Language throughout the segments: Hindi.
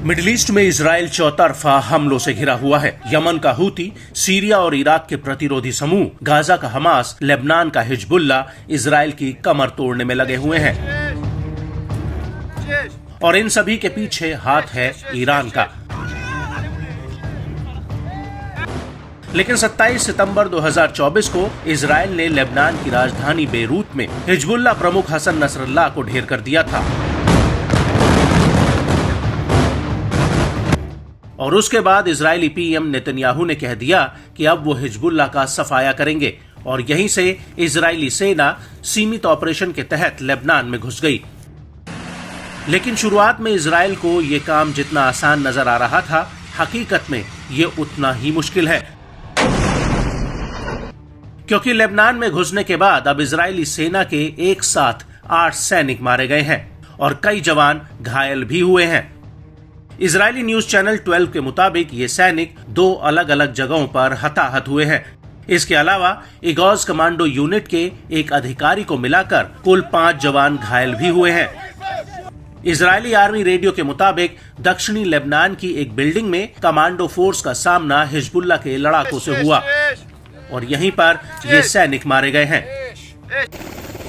मिडिल ईस्ट में इजराइल चौतरफा हमलों से घिरा हुआ है। यमन का हूती, सीरिया और इराक के प्रतिरोधी समूह, गाजा का हमास, लेबनान का हिजबुल्ला इजराइल की कमर तोड़ने में लगे हुए हैं और इन सभी के पीछे हाथ है ईरान का। लेकिन 27 सितंबर 2024 को इजराइल ने लेबनान की राजधानी बेरूत में हिजबुल्ला प्रमुख हसन नसरल्लाह को ढेर कर दिया था और उसके बाद इजरायली पीएम नेतन्याहू ने कह दिया कि अब वो हिजबुल्ला का सफाया करेंगे और यहीं से इजरायली सेना सीमित ऑपरेशन के तहत लेबनान में घुस गई। लेकिन शुरुआत में इजराइल को ये काम जितना आसान नजर आ रहा था, हकीकत में ये उतना ही मुश्किल है, क्योंकि लेबनान में घुसने के बाद अब इजरायली सेना के एक साथ 8 सैनिक मारे गए हैं और कई जवान घायल भी हुए हैं। इजरायली न्यूज चैनल 12 के मुताबिक ये सैनिक 2 अलग अलग जगहों पर हताहत हुए हैं। इसके अलावा इगोज कमांडो यूनिट के एक अधिकारी को मिलाकर कुल 5 जवान घायल भी हुए हैं। इजरायली आर्मी रेडियो के मुताबिक दक्षिणी लेबनान की एक बिल्डिंग में कमांडो फोर्स का सामना हिजबुल्ला के लड़ाकों से हुआ और यहीं पर ये सैनिक मारे गए हैं।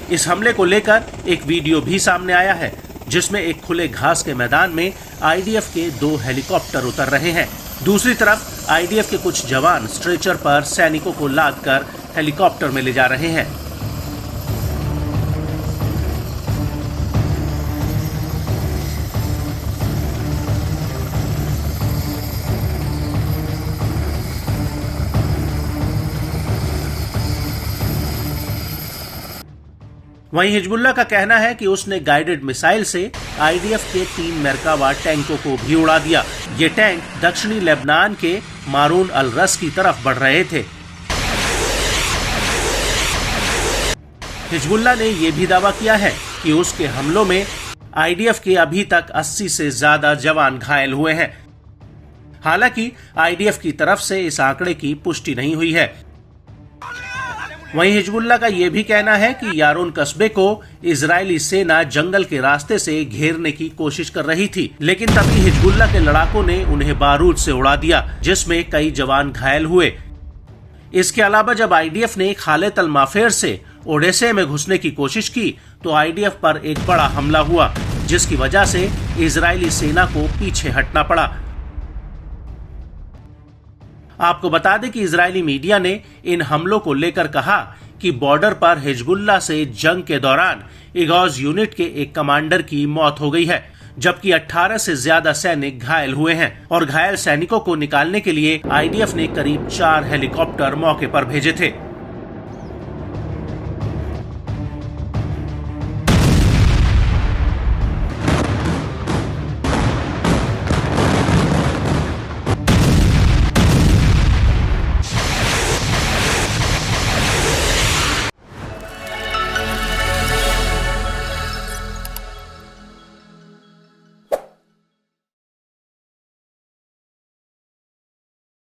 इस हमले को लेकर एक वीडियो भी सामने आया है जिसमें एक खुले घास के मैदान में आईडीएफ के 2 हेलीकॉप्टर उतर रहे हैं। दूसरी तरफ आईडीएफ के कुछ जवान स्ट्रेचर पर सैनिकों को लादकर हेलीकॉप्टर में ले जा रहे हैं। वहीं हिजबुल्ला का कहना है कि उसने गाइडेड मिसाइल से आईडीएफ के 3 मरकावा टैंकों को भी उड़ा दिया। ये टैंक दक्षिणी लेबनान के मारून अल रस की तरफ बढ़ रहे थे। हिजबुल्ला ने यह भी दावा किया है कि उसके हमलों में आईडीएफ के अभी तक 80 से ज्यादा जवान घायल हुए हैं। हालांकि आईडीएफ की तरफ से इस आंकड़े की पुष्टि नहीं हुई है। वहीं हिजबुल्ला का यह भी कहना है कि यारून कस्बे को इजरायली सेना जंगल के रास्ते से घेरने की कोशिश कर रही थी, लेकिन तभी हिजबुल्ला के लड़ाकों ने उन्हें बारूद से उड़ा दिया, जिसमें कई जवान घायल हुए। इसके अलावा जब आईडीएफ ने खालेत अल माफेर से ओडेसे में घुसने की कोशिश की तो आईडीएफ पर एक बड़ा हमला हुआ, जिसकी वजह से इजरायली सेना को पीछे हटना पड़ा। आपको बता दें कि इजरायली मीडिया ने इन हमलों को लेकर कहा कि बॉर्डर पर हिजबुल्ला से जंग के दौरान इगोज यूनिट के एक कमांडर की मौत हो गई है, जबकि 18 से ज्यादा सैनिक घायल हुए हैं और घायल सैनिकों को निकालने के लिए आईडीएफ ने करीब 4 हेलीकॉप्टर मौके पर भेजे थे।